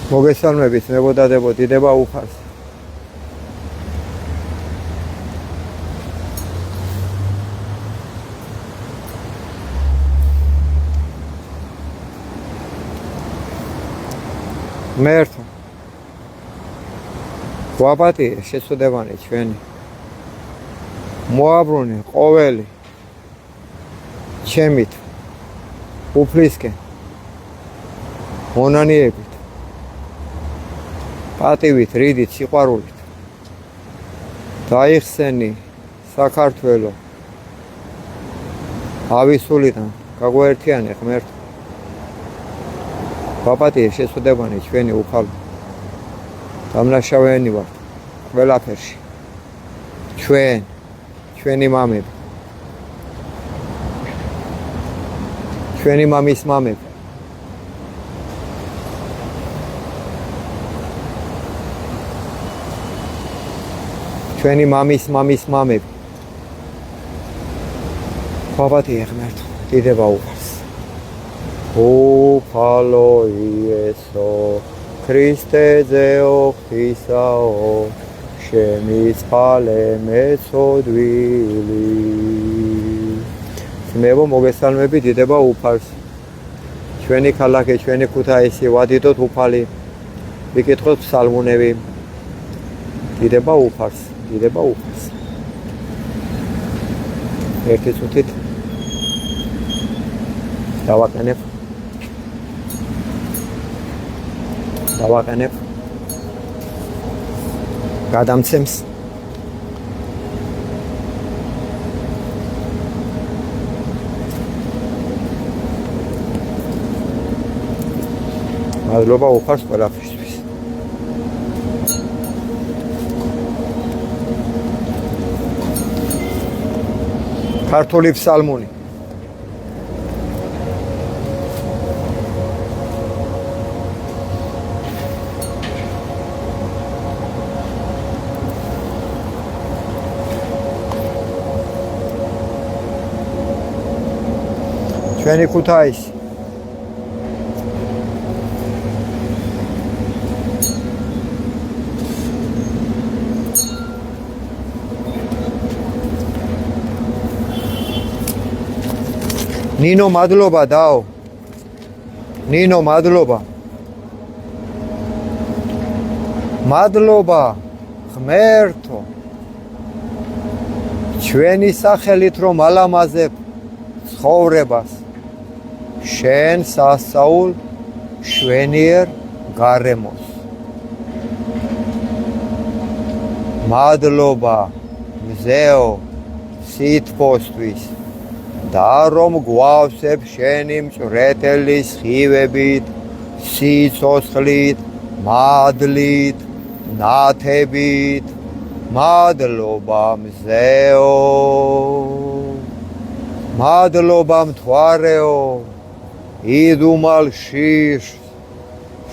მოგესალმებით, მეგობარებო, დიდება უფალს. მერტო. გვაპატიე შეცდომანი ჩვენი. მოაბრუნე ყოველი ჩემით უფლისკენ მონანიებით პატივით, რიდით, სიყვარულით დაიხსენი საქართველო ავისულიდან გაგვაერთიანე ღმერთო. გვაპატიე შეცდომანი ჩვენი უფალო. დამნაშავენი ვართ ყველაფერში. ჩვენი მამები, ჩვენი მამის მამები, ჩვენი მამის მამები. გვაპატიე ღმერთო, დიდება უფალს. უფალო იესო ქრისტეძეო ღვთისაო შემიწყალე მეწოდვილი. ძმებო, მოგესალმებით, დიდება უფალს. ჩვენი ქალაქი, ჩვენი ქუთაისი, ვადიდოთ უფალი, ვიკითხოთ ფსალმუნები. დიდება უფალს, დიდება უფალს. ერთი წუთით დავაყენებ გადამცემს მადლობა უფალს ყველაფერთვის. ქართული ფსალმუნი. ჩვენი ქუთაისი, ნინო მადლობა დაო, ნინო მადლობა ღმერთო, ჩვენი სახელით რომ ალამაზებ ცხოვრებას, შენ სასაულ შვენიერ გარემოს. მადლობა მზეო სითბოსთვის და რომ გვავსებ შენი მჭრეტელი სხივებით, სიცოცხლით, მადლით, ნათებით. მადლობა მზეო, მადლობა მთვარეო, იდუმალ შიშს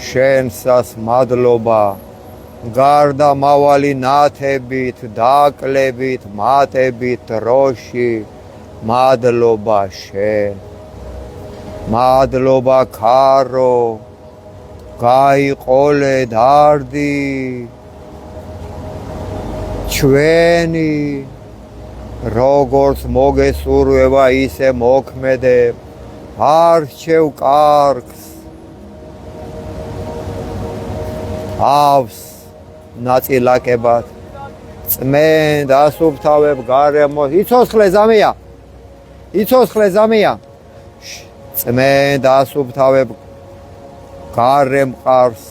შენსას მადლობა, გარდა მავალი ნათებით, დაკლებით, მატებით დროში. მადლობა შენ, მადლობა ქარო, გაიყოლე დარდი ჩვენი, როგორც მოგესურვება ისე მოქმედებ, არჩევ კარგს, ავს ნაწილაკებად, წმენდ ასუფთავებ გარემოს. იცოცხლე ზამია, წმენდ ასუფთავებ გარემყარს,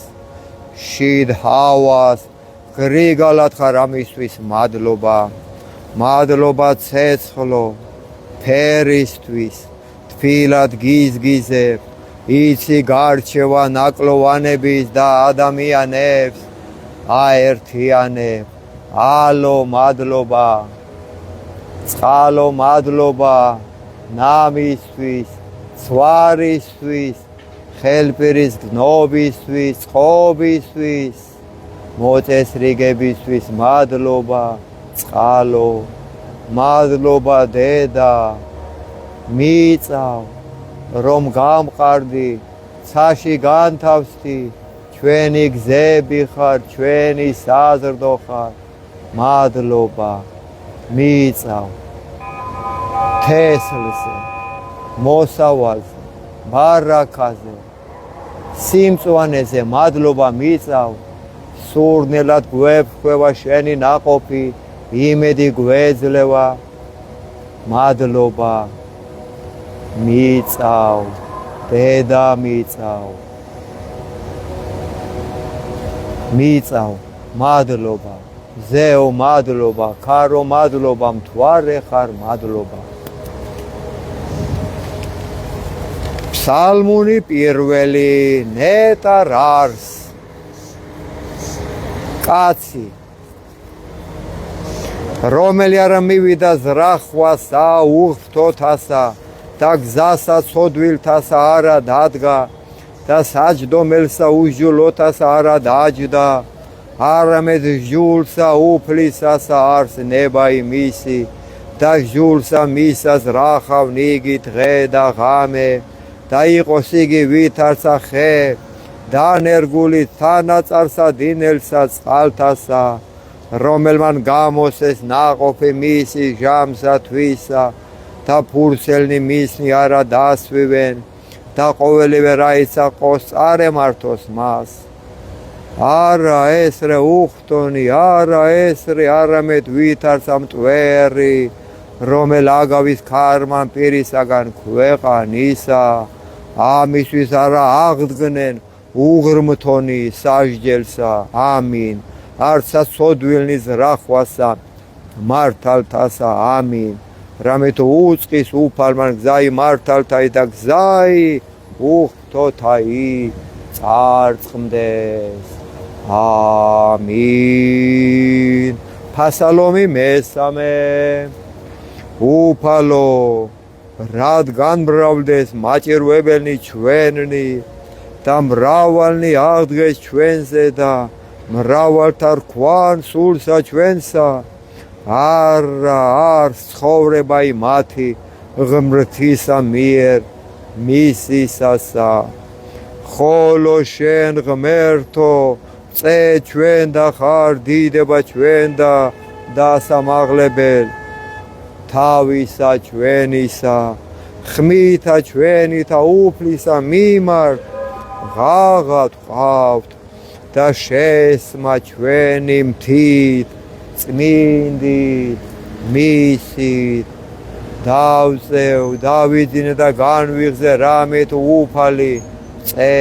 შიდ ჰავას, გრიგალად ხარ ამისთვის მადლობა. მადლობა ცეცხლო ფერისთვის, თბილად გიზგიზებ, იცი გარჩევა ნაკლოვანების და ადამიანებს აერთიანებ. ალო მადლობა, წყალო მადლობა, ნამისთვის, ცვარისთვის, ხელპირის გნობისთვის, წყობისთვის, მოწესრიგებისთვის მადლობა. წყალო მადლობა დედა, მიწავ რომ გამყარდი, ცაში განთავსდი ჩვენი გზები ხარ, ჩვენი საზრდო ხარ. მადლობა. მიწავ თესლზე, მოსავალზე, ბარაქაზე, სიმწვანეზე მადლობა მიწავ. სურნელად გვეფხვევა შენი ნაყოფი, იმედი გვეძლევა. მადლობა მიწავ, დედა მიწავ. მიწავ, მადლობა. ზეო მადლობა, ქარო მადლობა, მთვარე ხარ მადლობა. ფსალმუნი პირველი ნეტარ არს. კაცი რომელი არ მივიდა ზრახვასა უღრთოთასა და გზასა ცოდვილთასა არა დადგა და საჯდომელსა უჟულოთასა არა დაჯდა არამედ ჟულსა უფლისასა არს ნებაი მისი და ჟულსა მისას რახავ ნიგი დღე და ღამე და იყოს იგი ვითარცა ხე დანერგული თანაწარსა დინელსა წყალთასა რომელმან გამოსეს ნაყოფი მისი ჟამსა თვისა და ფურცელნი მისნი არა დასვივენ და ყოველივე რაიცა ყოს არ ემართოს მას. არა ესრე უხტონი, არა ესრე არამედ ვითარცა მტვერი, რომელ აგავის ქარმან პირისაგან ქვეყანისა, ამისთვის არა აღდგნენ უღრმთონი სასჯელსა. ამინ. არცა ცოდვილნი ზრახვასა მართალთასა. ამინ. რამე თუ უწყის უფალმან გზაი მართალთაი და გზაი უხტოთაი წარწყმდეს. ამინ. ფასალომი მესამე. უფალო რადგან მრავლდეს მაჭირვებელნი ჩვენნი და მრავალნი აღდგეს ჩვენზე და მრავალთა რქვან სულსა ჩვენსა არა არს ცხოვრებაი მათი ღმრთისა მიერ მისისასა. ხოლო შენ ღმერთო წე ჩვენ და ხარ დიდება ჩვენ და დასამაღლებელ თავისა ჩვენისა ხმითა ჩვენითა უფლისა მიმართ ღაღად ყავთ და შესმა ჩვენი მთით წმინდით მისით დავწევ დავიძინე და განვიღზე რამე თუ უფალი წე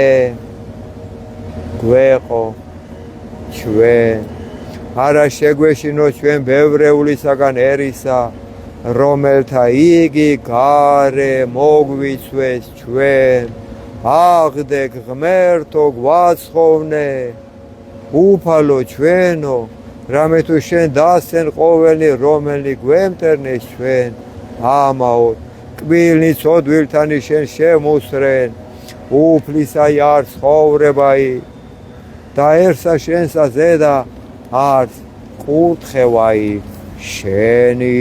გვეყო ჩვენ არა შეგვეშინო ჩვენ ბევრეულისაგან ერისა რომელთა იგი გარე მოგვიცვეს ჩვენ აღდეგ ღმერთო გვაცხოვნე უფალო ჩვენო რამე თუ შენ დასცენ ყოველი რომელნი გვემტერნეს ჩვენ ამაოდ კბილნი ცოდვილთანი შენ შემუსრენ უფლისაი არ ცხოვრებაი დაერსა შენსა ზედა არც კურთხევაი შენი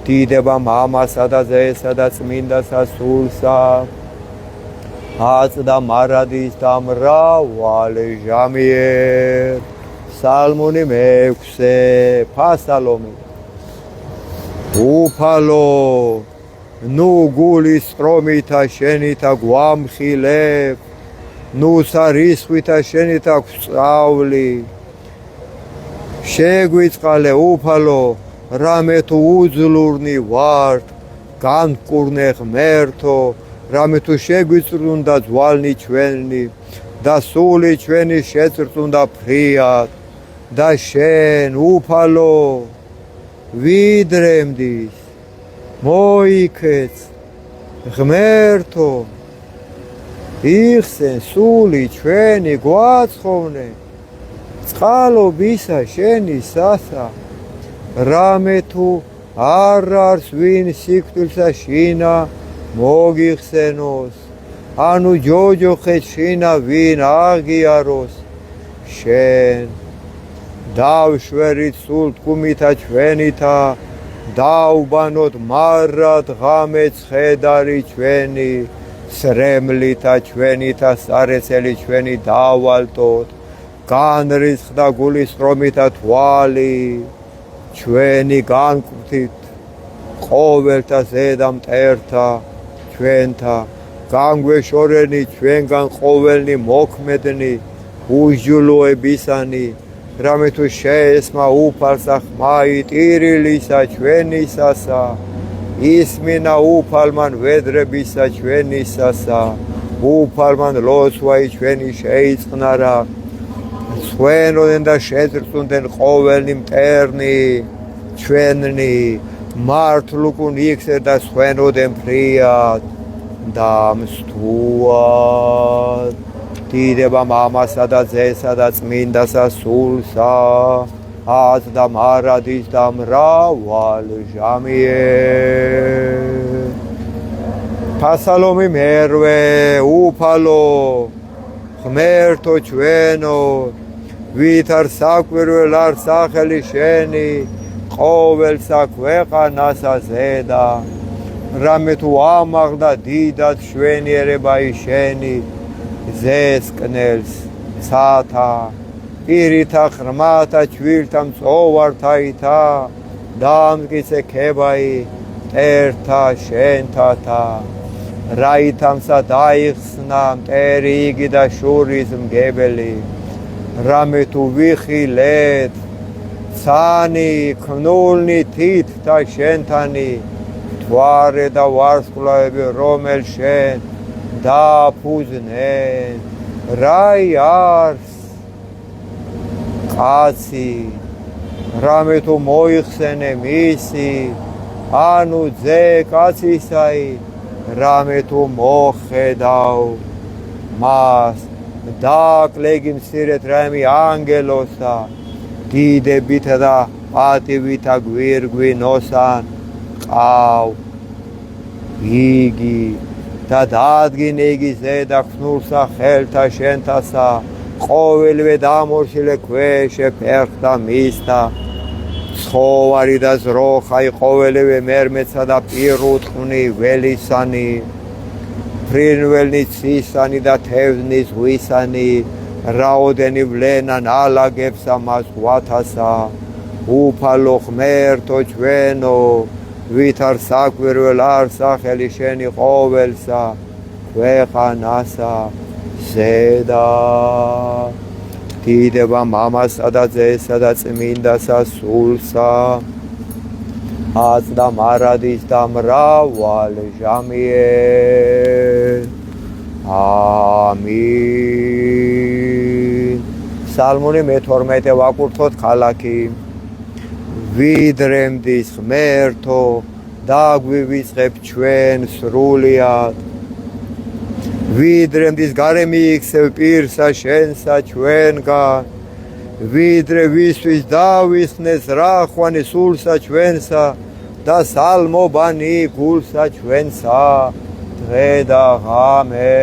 დიდება მამასა და ძესა და წმინდასა სულსა აწდა მარადის და მრავალი ჟამიერ. ფსალმუნი მეექვსე. ფასალომი. უფალო ნუ გულის სტრომითა შენითა გვამხილებ ნუ სარისხვითა შენითა გვსწავლი შეგვიწყალე უფალო რამე თუ უძლურნი ვართ განკურნე ღმერთო რამე თუ შეგვიწრუნდა ძვალნი ჩვენი და სული ჩვენი შეწრწუნდა ფრიად და შენ უფალო ვიდრემდის მოიქეც ღმერთო იხსენ სული ჩვენი გვაცხოვნე წყალობისა შენისასა რამე თუ არ არის ვინ სიკვდილსა შინა მოგიხსენოს ანუ ჯოჯოხეთ შინა ვინ აღიაროს შენ დავშვერით სულ თქმითა ჩვენითა დავბანოთ მარად ღამე ცხედარი ჩვენი სრემლითა ჩვენითა სარეცელი ჩვენი დავალტოთ, განრისხდა გულის ხრომითა თვალი, ჩვენი განკვთით ყოველთა ზედა მტერთა ჩვენთა, განგვეშორენი ჩვენგან ყოველნი მოქმედნი, უსჯულოებისანი, რამე თუ შეესმა უფალსა ხმაი ტირილისა ჩვენისასა, ისმინა უფალმან ვედრებისა ჩვენისასა, უფალმან ლოცვაი ჩვენი შეიწყნარა, სხვენოდნენ და შეძრწუნდნენ ყოველნი მტერნი ჩვენნი, მართლ უკუნ იქცერ და სხვენოდნენ ფრიად დამსთუად. დიდება მამასა და ძესა და წმინდასა სულსა, აც და მარადის და მრავალ ჟამიერ. ფასალომი მერვე უფალო ღმერთო ჩვენო, ვითარ საკვირველ არ სახელი შენი, ყოველსა ქვეყანასა ზედა, რამე თუ ამაღლდა დიდად შვენიერება შენი, ზესკნელს ცათა, პირითა ღრმათა ჩვილთა მწოვართაითა, დამტკიცე ქებაი მტერთა შენთათა, რაითამსა დაიხსნა მტერი იგი და შურის მგებელი, რამე თუ ვიხილეთ ცანი ქნულნი თითთა შენთანი, თვარე და ვარსკვლავები რომელ შენ დაფუძნენ, რაი არს კაცი, რამე თუ მოიხსენე მისი, ანუ ძე კაცისაი, რამე თუ მოხედავ მას, დაკლეგი მცირეთ რაიმი ანგელოსა, დიდებითა და პატივითა გვირგვინოსან ყავ იგი და დაადგინე იგი ზედა ხსნულსა ხელთა შენთასა, ყოველვე დამორჩილე ქვეშე ფერხთა მისთა, ცხოვარი და ზროხაი ყოველივე მერმეცა და პირუტყვნი ველისანი, ფრინველნი ცისანი და თევზნი ზღვისანი, რაოდენი ვლენან ალაგებსა მას ღვათასა, უფალო ღმერთო ჩვენო, ვითარ საკვირველ არ სახელი შენი ყოველსა ქვეყანასა ზედა. დიდება მამასა და ძესა და წმინდასა სულსა, აც და მარადის და მრავალ ჟამიერ. ამინ. ფსალმური მე-12 ვაკურთხოთ ქალაქი. ვიდრემდის ღმერთო, დაგვივიწყებ ჩვენ სრულიად, ვიდრემდის გარე მიიქცევ პირსა შენსა ჩვენგან, ვიდრე ვისთვის დავიხსნეს რახვანი სულსა ჩვენსა და სალმობანი გულსა ჩვენსა დღე და ღამე,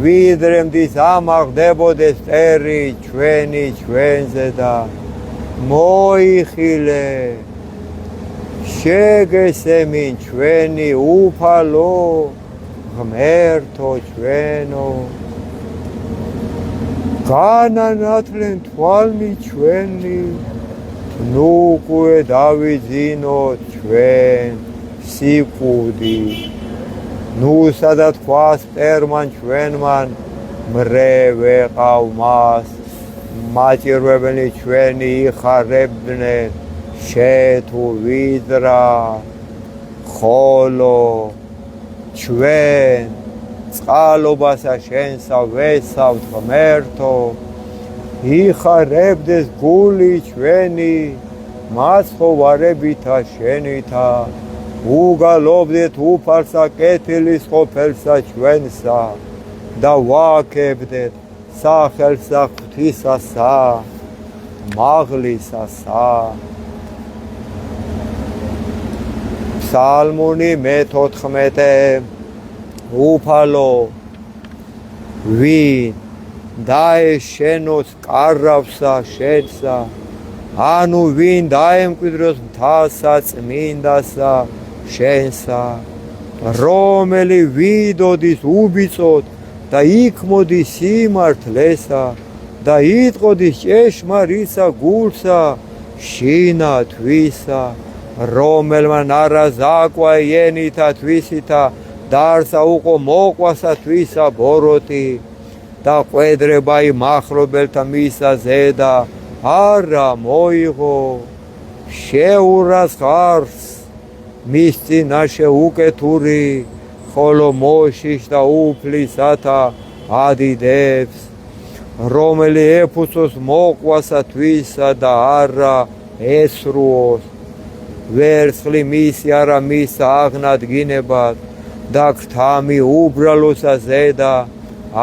ვიდრემდის ამაღდებოდეს მტერი ჩვენი ჩვენზე და მოიხილე, შეგესემინ ჩვენი უფალო ღმერთო ჩვენო, განანათლენ თვალნი ჩვენი, ნუ უკვე დავიძინოთ ჩვენ სიკვდი, ნუ სადა თქვას მტერმან ჩვენმან მრე ვეყავ მას, მაჭირვებელნი ჩვენი იხარებდნენ შეთუ ვიძრა, ხოლო ჩვენ წყალობასა შენსა ვესავთ ღმერთო, იხარებდეს გული ჩვენი მაცხოვარებითა შენითა, უგალობდეთ უფალსა კეთილის ყოფილსა ჩვენსა და ვაქებდეთ სახელსა ღვთისასა მაღლისასა. ფსალმური მე-14 უფალო, ვინ დაეშენოს კარავსა შენსა, ანუ ვინ დაემკვიდროს მთასა წმინდასა შენსა, რომელი ვიდოდის უბიწოდ და იქ მოდის სიმართლესა და იტყოდის ჭეშმარიტსა გულსა შინა თვისა რომელმა ნარაზაკვა ენითა თვისითა დარსა უყო მოყვასა თვისა ბოროტი და ყვედრება იმახლობელთა მისა ზედა არა მოიღო შეურას ხარს მის წინაშე უკეთური ხოლო მოშიშ და უფლისათა ადიდებს რომელი ეფუძოს მოყვასა თვისა და არა ესრუოს ვერცხლი მისი არა მის აღნადგინებად და ქრთამი უბრალოსა ზედა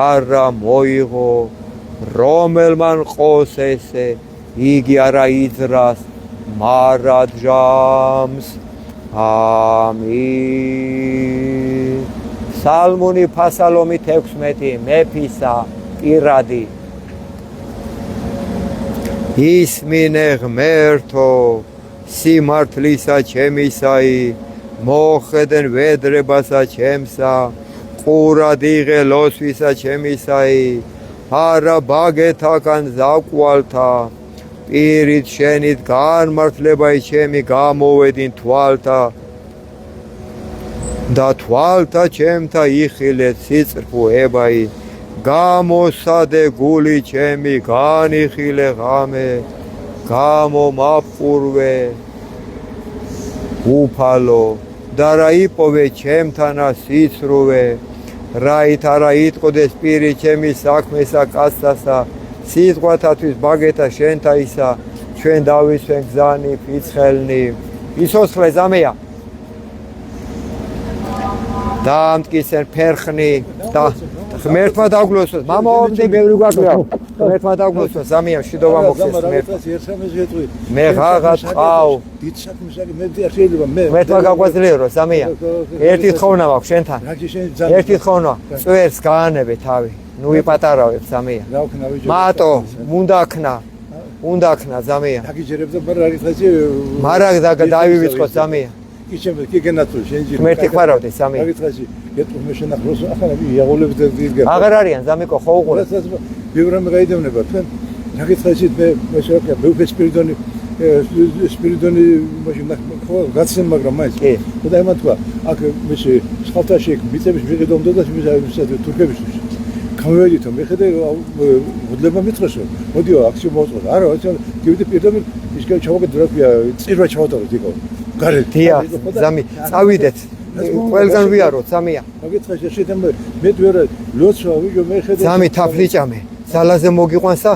არა მოიღო რომელმა ყოს ესე იგი არა იძრას მარად ჟამს ამინ სალმუნი ფასალომი 16 მეფისა პირადი ისმინე ღმერთო სიმართლისა ჩემისაი მოხედენ ვედრებასა ჩემსა ყურად იღე ლოცვისა ჩემისაი არა ბაგეთაგან ზაკვალთა პირით შენით განმართლებაი ჩემი გამოვედინ თვალთა და თვალთა ჩემთა იხილეთ სიწრფუებაი გამოსადე გული ჩემი განიხილე ღამე გამომაფურვე უფალო და რა იპოვე ჩემთანა სიცრუვე რაით არა იტყოდეს პირი ჩემი საქმესა კაცთასა სიტყვათათვის ბაგეთა შენთაისა ჩვენ დავისვენ გზანი ფიცხელნი ისოსხლე ზამეა დაამტკიცენ ფერხნი და ღმერთმა დაგლოსოს მამა ომდი ბევრი გაგვია ღმერთმა დაგლოსოს ზამეა შიდობა მოხდეს მე ღაღად ყავ დიდ საქმეში მე შეიძლება მე ღმერთმა გაგვაძლიერო ზამეა ერთი თხოვნა მაქვს შენთან ერთი თხოვნა წვერს გაანებე თავი ნუ ვიპატარავებ ზამეა მატო უნდა ქნა ზამეა დაგიჯერებდა მარაგითაჭი მარაგ დავივიწყო ზამეა კი გენათო შენჯი ღმერთი ხარავდე ზამეა დაგიწყაში ეტყო მე შენახლოს ახლა იაღოლებს და დიდგა აღარ არიან ზამიკო ხო უყურე ბევრამ გაიდევნება თქვენ დაგიწყაში მე შევაკეთე მე სპირიდონი მაშინ ხო გაცემ მაგრამ მაინც და იმათ თქვა აქ მე სხალთაში მიწების მიყიდომდა და თურქების გამოვედითო მე ხედე უდლება მიწროსო მოდიო აქცი მოწყო არა გივიდე პირდაპირ ისკენ ჩავაგე დრაფია წირვა ჩავატაროთ იქო გარეთ დია ზამი წავიდეთ ყველგან ვიაროთ ზამია დაგიწყაში შეთან მე ვერა ლოცვა ვიგო მე ხედე ზამი თაფლიჭამე ზალაზე მოგიყვანსა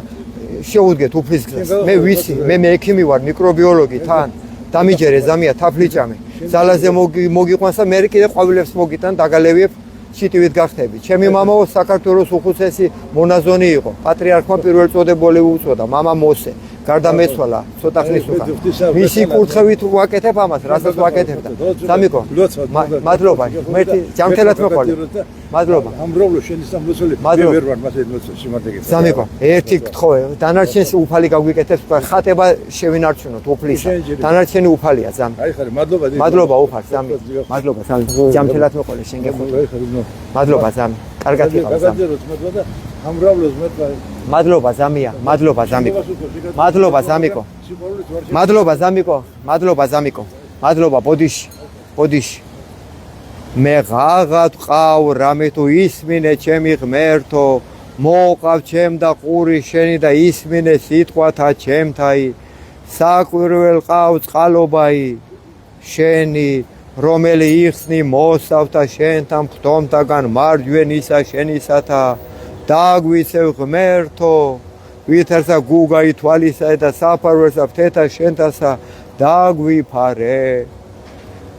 შეუდგეთ უფლისგზას მე ვიცი მე ექიმი ვარ მიკრობიოლოგი თან დამიჯერე ზამია თაფლიჭამე ზალაზე მოგიყვანსა მე კიდე ყვავილებს მოგიტან დაგალევიებ შიტივით გახდები ჩემი მამაო საქართველოს უხუცესი მონაზონი იყო პატრიარქმა პირველ წოდებული უწოდა მამა მოსე გარდა მეცვალა ცოტა ხნის უკან მისი კურთხევით ვაკეთებ ამას რასაც ვაკეთებდა სამიკო მადლობა ღმერთი ჯანმრთელად მოყოლე მადლობა ამბრავლო შენი სამლოცველი მე ვერ ვარ მასე სიმართლე სამიკო ერთი გთხოვე დანარჩენს უფალი გაგვიკეთებს ხატება შევინარჩუნოთ უფლისა დანარჩენი უფალია ზამი აი ხარი მადლობა უფალ ზამი მადლობა ზამი ჯანმრთელად მოყოლე შენ გეხოთო მადლობა ზამი კარგად იყავ ზამი ამბრავლოს მეტყვა მადლობა ზამია მადლობა ზამიკო მადლობა ზამიკო მადლობა ზამიკო მადლობა ზამიკო მადლობა ბოდიში მე ღაღად ყავ რამე თუ ისმინე ჩემი ღმერთო მოყავ ჩემ და ყური შენი და ისმინე სიტყვათა ჩემთაი საკვირველ ყავ წყალობაი შენი რომელი იხსნი მოსავთა შენთან ხდომთაგან მარჯვენისა შენისათა დაგვიცევ ღმერთო ვითარცა გუგაი თვალისა და საფარველსა ფთეთა შენთასა დაგვიფარე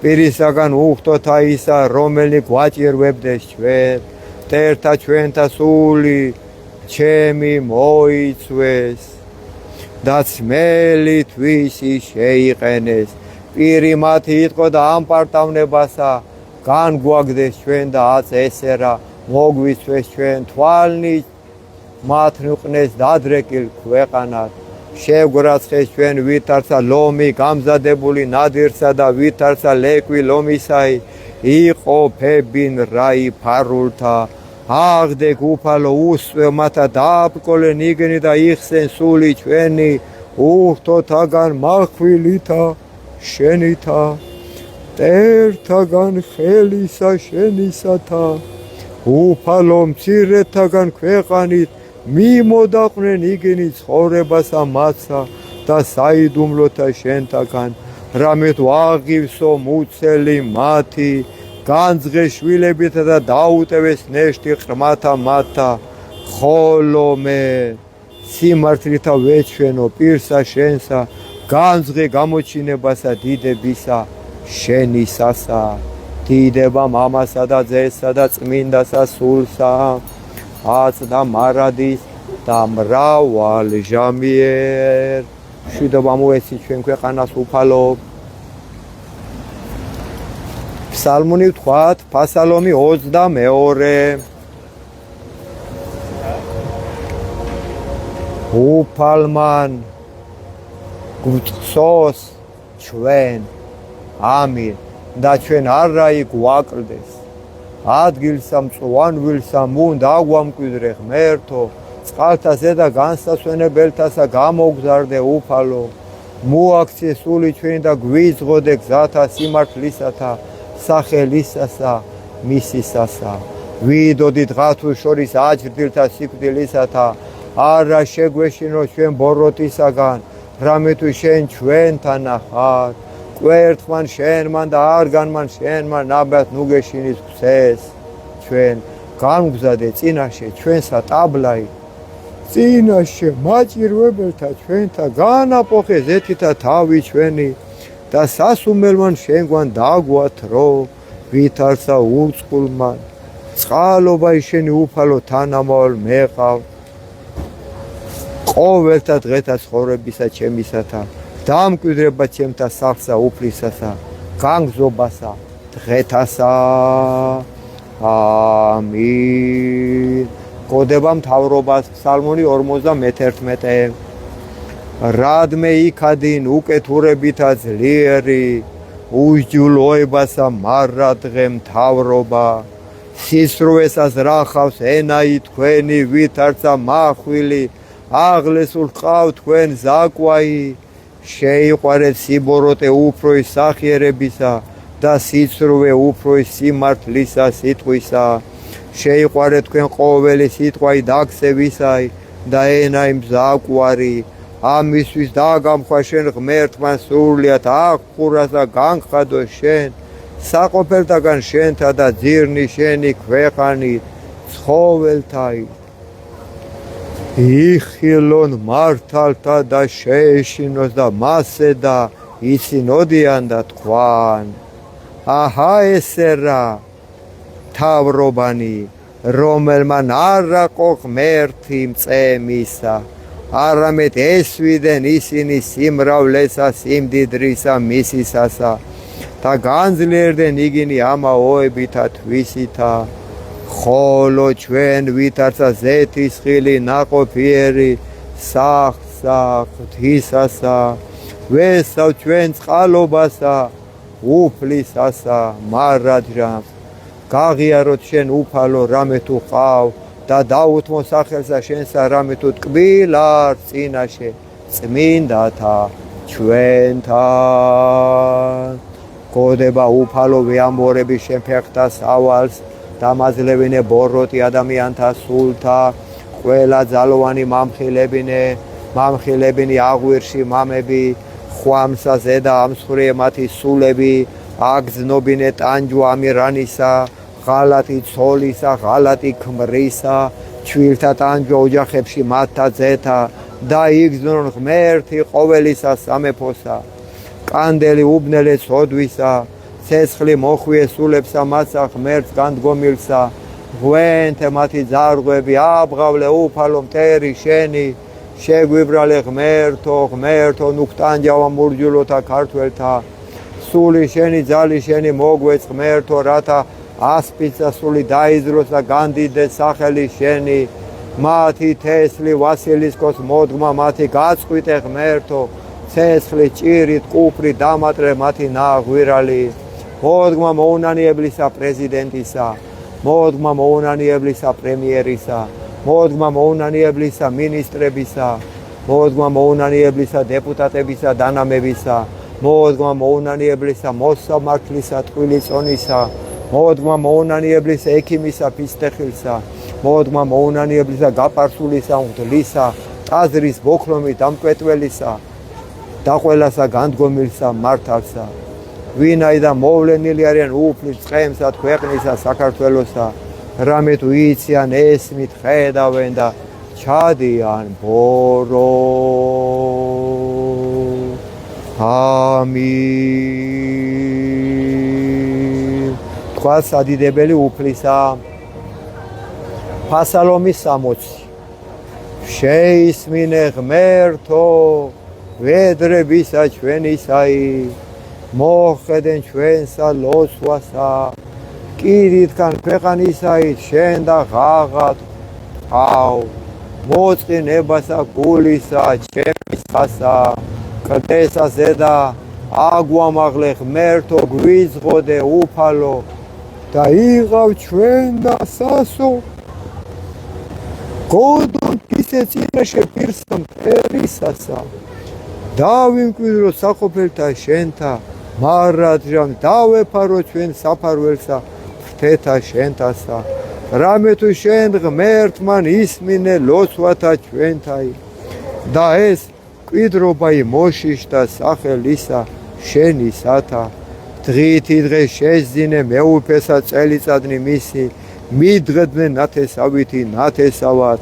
პირისაგან უხდოთა ისა რომელი გვაჭირვებდეს ჩვენ მტერთა ჩვენთა სული ჩემი მოიცვეს და ძმელი თვისი შეიყენეს პირი მათი იტყო და ამპარტავნებასა განგვაგდეს ჩვენ და აწესერა მოგვიცვეს ჩვენ თვალნი მათნუყნეს დადრეკილ ქვეყანად შევგვრაცხეს ჩვენ ვითარცა ლომი გამზადებული ნადირსა და ვითარცა ლეკვი ლომისაი იყოფებინ რაი ფარულთა აღდე უფალო უსვე მათა დააბკოლენ იგენი და იხსენ სული ჩვენი ურთოთაგან მახვილითა შენითა მტერთაგან ხელისა შენისათა უფალო მცირეთაგან ქვეყანით მიმოდაყნენ იგენი ცხოვრებასა მაცა და საიდუმლოთა შენთაგან რამეთ ვაღივსო მუცელი მათი განძღე შვილებითა და დაუტევეს ნეშტი ყრმათა მათა ხოლო მე სიმართლითა ვეჩვენო პირსა შენსა განძღე გამოჩინებასა დიდებისა შენისასა დიდება მამასა და ძესსა და წმინდასა სულსა აწდა მარადის და მრავალ ჟამიერ მშვიდობა მოეცი ჩვენ ქვეყანას უფალო ფსალმუნი ვთქვათ ფასალომი 22 უფალმან გვწოს ჩვენ ამინ და ჩვენ არ რაი გვაკლდეს ადგილსა მწვანვილსა მუნ დაგვამკვიდრე ღმერთო წყალთა ზედა განსასვენებელთასა გამოგზარდე უფალო მოაქცე სული ჩვენი და გვიძღოდე გზათა სიმართლისათა სახელისასა მისისასა ვიდოდი დღათუ შორის აჯრდილთა სიკვდილისათა არა შეგვეშინო ჩვენ ბოროტისაგან რამე თუ შენ ჩვენთან ხარ კვერთხმან შენმან და არგანმან შენმან ნაბათ ნუგეშინის გზეს ჩვენ გამგზადე წინაშე ჩვენსა ტაბლაი წინაშე მაჭირვებელთა ჩვენთა განაპოხე ზეთითა თავი ჩვენი და სასუმელმან შენგვან დაგვათრო ვითარცა ურწყულმან წყალობა შენი უფალო თანამავალ მეყავ ყოველთა დღეთა ცხოვრებისა ჩემისათა დამკვიდრება ჩემთა სახლსა უფლისასა განგზობასა დღეთასა ამინ გოდება მთავრობას ფსალმუნი 51 რადმე იქადინ უკეთურებითა ძლიერი უსჯულოებასა მარადღე მთავრობა სისრუესას რახავს ენაი თქვენი ვითარცა მახვილი აღლესულ ყავ თქვენ ზაკვაი შეიყვარეთ სიბოროტე უფროის სახიერებისა და სიცრუე უფროის სიმართლისა სიტყვისა შეიყვარეთ თქვენ ყოველი სიტყვაი დაგსევისაი და ენაი მზაკვარი ამისთვის დაგამხვა შენ ღმერთმან სრულიად აღხურას და განხადო შენ საყოფელთაგან შენთა და ძირნი შენი ქვეყანით ცხოველთაი იხილონ მართალთა და შეეშინოს და მასე და იცინოდიან და თქვან აჰა ესე რა თავრობანი რომელმან არ აყო ღმერთი მწემისა არამედ ესვიდნენ ისინი სიმრავლესა სიმდიდრისა მისისასა და განძლიერდნენ იგინი ამაოებითა თვისითა ხოლო ჩვენ ვითარცა ზეთის ხილი ნაყოფიერი სახსა ღვთისასა ვესავ ჩვენ წყალობასა უფლისასა მარადჟამს გაღიაროთ შენ უფალო რამე თუ ყავ და დაუთმო სახელსა შენსა რამე თუ ტკბილარ წინაშე წმინდათა ჩვენთან გოდება უფალო ვეამბორები შენ ფეხთა სავალს დამაძლევინე ბოროტი ადამიანთა სულთა ყველა ძალოვანი მამხილებინი აღვირში მამები ხვამსა ზედა ამსხვრიე მათი სულები აგზნობინე ტანჯვა ამირანისა ღალატი ცოლისა ღალატი ქმრისა ჩვილთა ტანჯვა ოჯახებში მათთა ძეთა და იგზნონ ღმერთი ყოველისა სამეფოსა კანდელი უბნელე ცოდვისა ცეცხლი მოხვიე სულებსა მაცა ღმერთს განდგომილსა ღვენთე მათი ძარღვები აბღავლე უფალო მტერი შენი შეგვიბრალე ღმერთო ნუქტანჯავა მურჯულოთა ქართველთა სული შენი ძალი შენი მოგვეც ღმერთო რათა ასპიცა სული დაიზროს და განდიდეს სახელი შენი მათი თესლი ვასილისკოს მოდგმა მათი გაწყვიტე ღმერთო ცეცხლი ჭირით კუფრი დამატრე მათი ნაღვირალი მოდგმა მოუნანიებლისა პრეზიდენტისა, მოდგმა მოუნანიებლისა პრემიერისა, მოდგმა მოუნანიებლისა მინისტრებისა, მოდგმა მოუნანიებლისა დეპუტატებისა დანამებისა, მოდგმა მოუნანიებლისა მოსამართლისა ტყუილიწონისა, მოდგმა მოუნანიებლისა ექიმისა ფისტეხილსა, მოდგმა მოუნანიებლისა გაპარსულისა მღვდლისა, ტაძრის ბოქრომი დამკვეტველისა და ყველასა განდგომილსა მართალსა, ვინაიდან მოვლენილი არიან უფლის წყემსა ქვეყნისა საქართველოსა, რამე თუ იციან ესმით ხედავენ და ჩადიან ბორო. ამინ. თქვა სადიდებელი უფლისა ფასალომის 60. შეისმინე ღმერთო ვედრებისა ჩვენისაი, მოხედენ ჩვენსა ლოცვასა, კიდითგან ქვეყანისაით შენ და ღაღად ყავ, მოწყინებასა გულისა ჩემისასა, კლდესა ზედა აგვამაღლე ღმერთო გვიზღოდე უფალო და იღავ ჩვენ და სასო, გოდონ ისე წინაშე პირსა მტერისასა, დავიმკვიდრო საყოფელთა შენთა, მარადჟამ დავეფარო ჩვენ საფარველსა ფრთეთა შენთასა, რამე თუ შენ ღმერთმან ისმინე ლოცვათა ჩვენთაი და ეს მკვიდრობაი მოშიშდა სახელისა შენისათა, დღითი დღე შეძინე მეუფესა წელიწადნი მისი, მიდღედნენ ნათესავითი ნათესავად,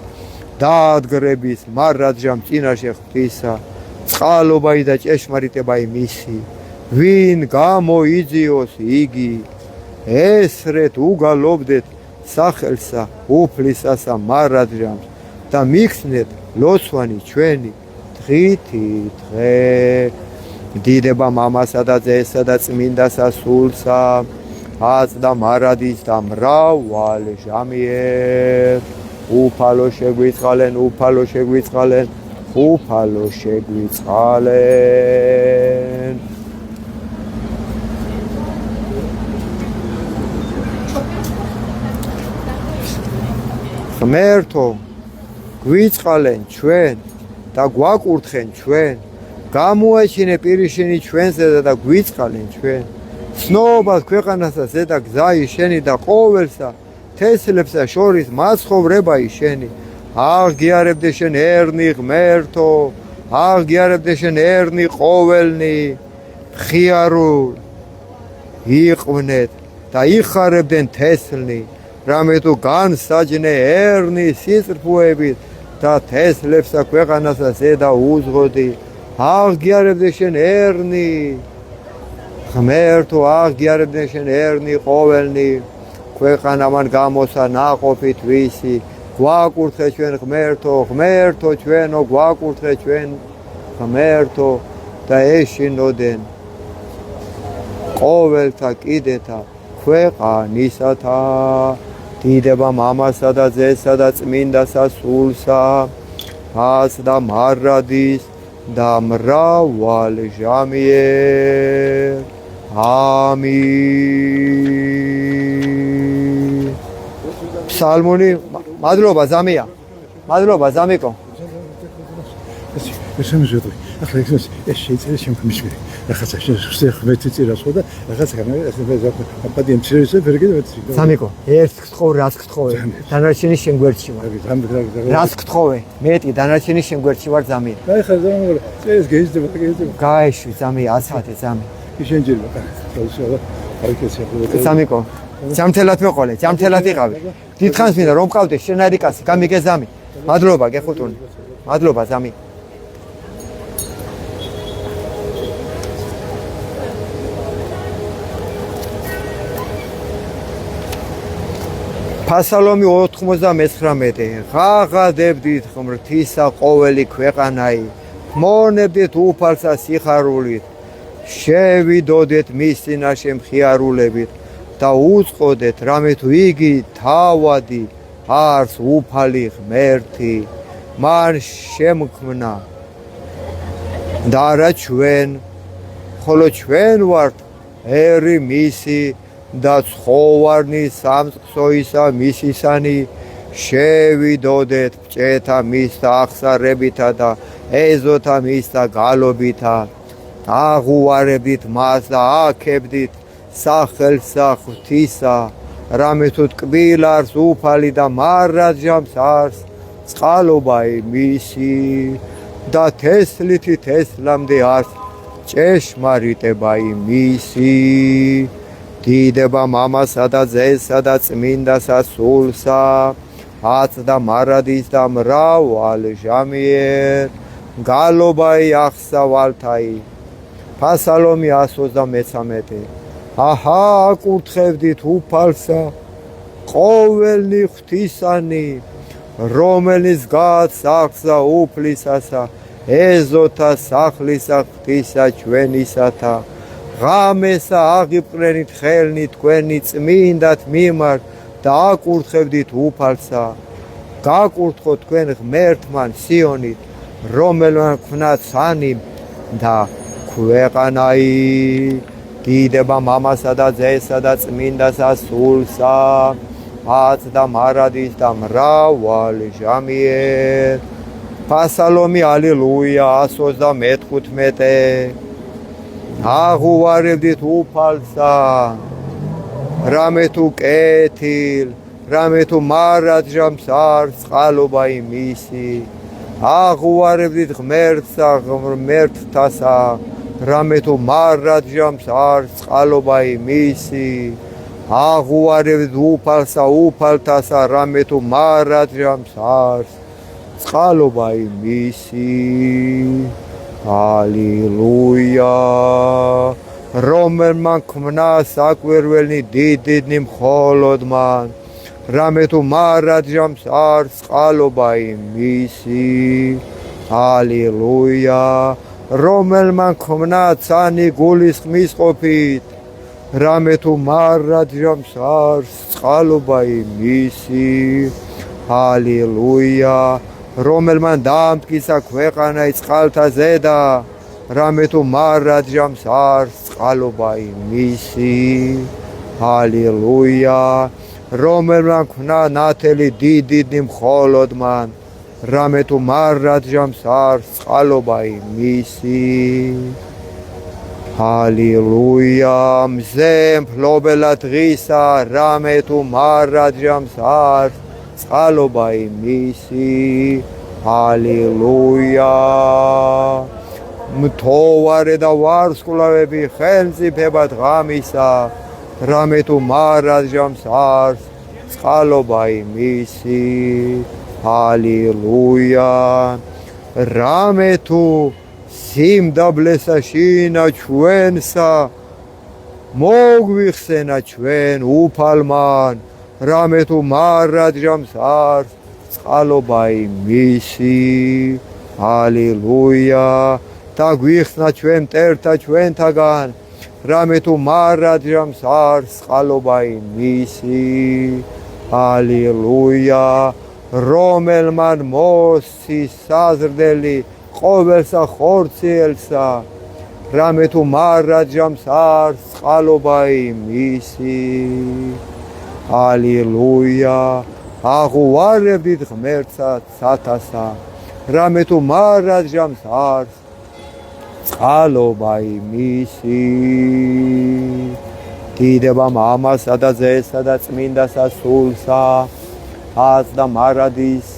დაადგრების მარადჟამ წინაშე ღვთისა, წყალობაი და ჭეშმარიტებაი მისი, ვინ გამოიძიოს იგი, ესრეთ უგალობდეთ სახელსა უფლისასა მარადჟამს და მიხსნეთ ლოცვანი ჩვენი დღითი დღე. დიდება მამასა და ძესა და წმინდასა სულსა, აც და მარადის და მრავალ ჟამიერ, უფალო შეგვიწყალენ, უფალო შეგვიწყალენ, უფალო შეგვიწყალენ. ღმერთო გვიწყალენ ჩვენ და გვაკურთხენ ჩვენ, გამოაჩინე პირიშენი ჩვენზე და გვიწყალენ ჩვენ, ცნობას ქვეყანასა ზედა გზაი შენი და ყოველსა თესლებსა შორის მაცხოვრებაი შენი, აღგიარებდე შენ ერნი ღმერთო, აღგიარებდე შენ ერნი ყოველნი, მხიარულ იყვნენ და იხარებდნენ თესლნი, რამე თუ განსაჯნე ერნი სიწრფუებით და თესლებსა ქვეყანასა ზედა უძღოდი, აღგიარებდე შენ ერნი ღმერთო, აღგიარებდე შენ ერნი ყოველნი, ქვეყანამან გამოსა ნაყოფი თვისი, გვაკურთხე ჩვენ ღმერთო, ღმერთო ჩვენო გვაკურთხე ჩვენ ღმერთო და ეშინოდენ ყოველთა კიდეთა ქვეყანისათა, დიდება მამასა და ძესა და წმინდასა სულსა, ას და მარადის და მრავალ ჟამიერ. ამინ. ფსალმუნი. მადლობა ზამია, მადლობა ზამიკო. ესეც ვიტყვი. ახლა ეს შეიძლება შემქმნიშვი. ახლა შეიძლება ღმერთი წირას ხო და რაღაც აპატი მცირეზე ვერგე ვეთრი. ზამიკო, ერთ გთხოვ, რაც გთხოვე. დანარჩენი შენ გვერდში ვარ. რაც გთხოვე, მეტი დანარჩენი შენ გვერდში ვარ ზამია. აი ხა ზამია, ეს გეიზდება. გაეშვი ზამია, აცადე ზამი. ისენჯერა. თავისუფლად აი კეცია. ზამიკო, ჯამთელად მეყოლე, ჯამთელად იყავი. დიდხანს მინდა რომ მყავდე შენ არი კაცი, გამიგე ზამი. მადლობა გეხუტუნი. მადლობა ზამი. ფასალომი 99. ღაღადებდით ღმრთისა ყოველი ქვეყანაი, მონებდით უფალსა სიხარულით, შევიდოდეთ მის წინაშე მხიარულებით და უწყოდეთ, რამე თუ იგი თავადი არს უფალი ღმერთი, მან შემქმნა და არა ჩვენ, ხოლო ჩვენ ვართ ერი მისი და ცხოვარნი სამწყსოისა მისისანი შევიდოდეთ ბჭეთა მისთა აღსარებითა და ეზოთა მისთა გალობითა აღუარებდით მას და აქებდით სახელსა ღვთისა რამე თუ ტკბილარს უფალი და მარადჟამს არს წყალობა მისი და თესლითი თესლამდე არს ჭეშმარიტება მისი დიდება მამასა და ძესა და წმინდასა სულსა აწდა მარადის და მრავალ ჟამიერ გალობა ახსავალთაი ფასალომი 133 აჰა აკურთხებდით უფალსა ყოველნი ღვთისანი რომელიც გაცახსა უფლისასა ეზოთა სახლისა ღვთისა ჩვენისათა ღამესა აღიბრენით ხელნი თქვენი წმინდათ მიმართ და აკურთხებდით უფალსა გაკურთხო თქვენ ღმერთმან სიონით რომელმან ქნა ცანი და ქვეყანაი დიდება მამასა და ძესა და წმინდასა სულსა აწდა მარადის და მრავალ ჟამიერ ფასალომი ალილუია 135 აღუარებდით უფალსა რამე თუ კეთილ რამე თუ მარადჟამს არს წყალობა მისი აღუარებდით ღმერთსა ღმერთთასა რამე თუ მარადჟამს არს წყალობა მისი აღუარებდით უფალსა უფალთასა რამე თუ მარადჟამს არს წყალობა მისი ალილუია რომელმა ქმნა საკვირველნი დიდდიდნი მხოლოდ მან რამე თუ მარადჟამს არს წყალობა მისი ალილუია რომელმა ქმნა ცანი გულის ხმის ყოფით რამე თუ მარადჟამს არს წყალობა მისი ალილუია რომელმა დაამტკიცა ქვეყანა წყალთა ზედა რამე თუ მარადჟამს არს წყალობა მისი ალილუია რომელმა ქნა ნათელი დიდდიდნი მხოლოდ მან რამე თუ მარადჟამს არს წყალობა მისი ალილუია მზე მფლობელა დღისა რამე თუ მარადჟამს არს წყალობა მისი ალილუია მთოვარე და ვარსკვლავები ხელმწიფებად ღამისა რამე თუ მარადჟამს არს წყალობა მისი ალილუია რამე თუ სიმდაბლესა შინა ჩვენსა მოგვიხსენა ჩვენ უფალმან რამე თუ მარადჟამს არს წყალობა მისი ალილუია და გვიხსნა ჩვენ მტერთა ჩვენთაგან რამე თუ მარადჟამს არს წყალობა მისი ალილუია რომელმან მოსცის საზრდელი ყოველსა ხორციელსა რამე თუ მარადჟამს არს წყალობა მისი ალილუია აღუარებდით ღმერთსა ცათასა რამე თუ მარადჟამს არს წყალობა მისი დიდება მამასა და ძესა და წმინდასა სულსა აწდა მარადის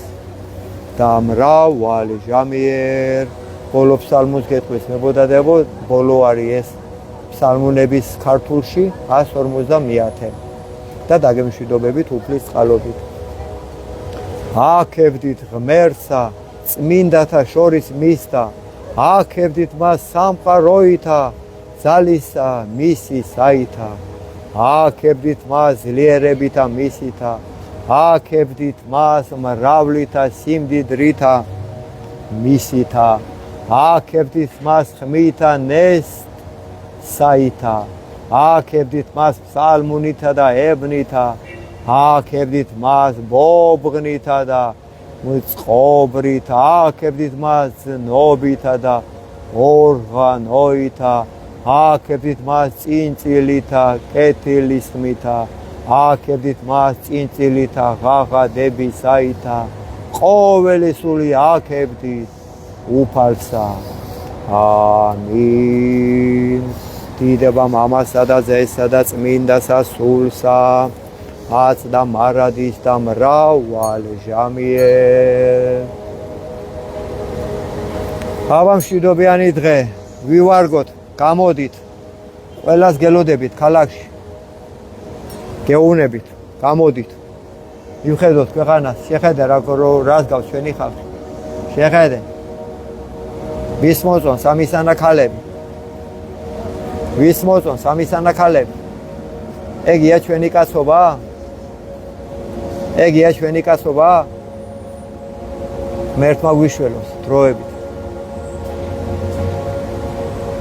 და მრავალ ჟამიერ ბოლო ფსალმუნს გეტყვის მებოდადებო ბოლო არის ეს ფსალმუნების ქართულში 150 და დაგემშვიდობებით უფლის წყალობით აქებდით ღმერთსა წმინდათა შორის მისთა აქებდით მას სამყაროითა ძალისა მისი საითა აქებდით მას ძლიერებითა მისითა აქებდით მას მრავლითა სიმდიდრითა მისითა აქებდით მას ხმითა ნესტსაითა აქებდით მას ფსალმუნითა და ებნითა აქებდით მას ბობღნითა და წყობრითა აქებდით მას ნო비თა და ორღანოითა ააკებდით მას წინწილითა კეთილის ხმითა ააკებდით მას წინწილითა ღაღადების საითა ყოველი სული ააკებდით უფალსა ამინ დიდება მამასა და ძესა და წმინდასა სულსა აც და მარადის და მრავალ ჟამიერ აბამშვიდობიანი დღე ვივარგოთ გამოდით ყველას გელოდებით ქალაქში გეუბნებით გამოდით მივხედოთ ქვეყანას შეხედე რას გავს ჩვენი ხალხი შეხედე ვის მოწონ სამისანა ქალები ვის მოწონ სამისანა ქალები ეგია ჩვენი კაცობა ეგია ჩვენი კაცობა მერთმა გვიშველოს დროებით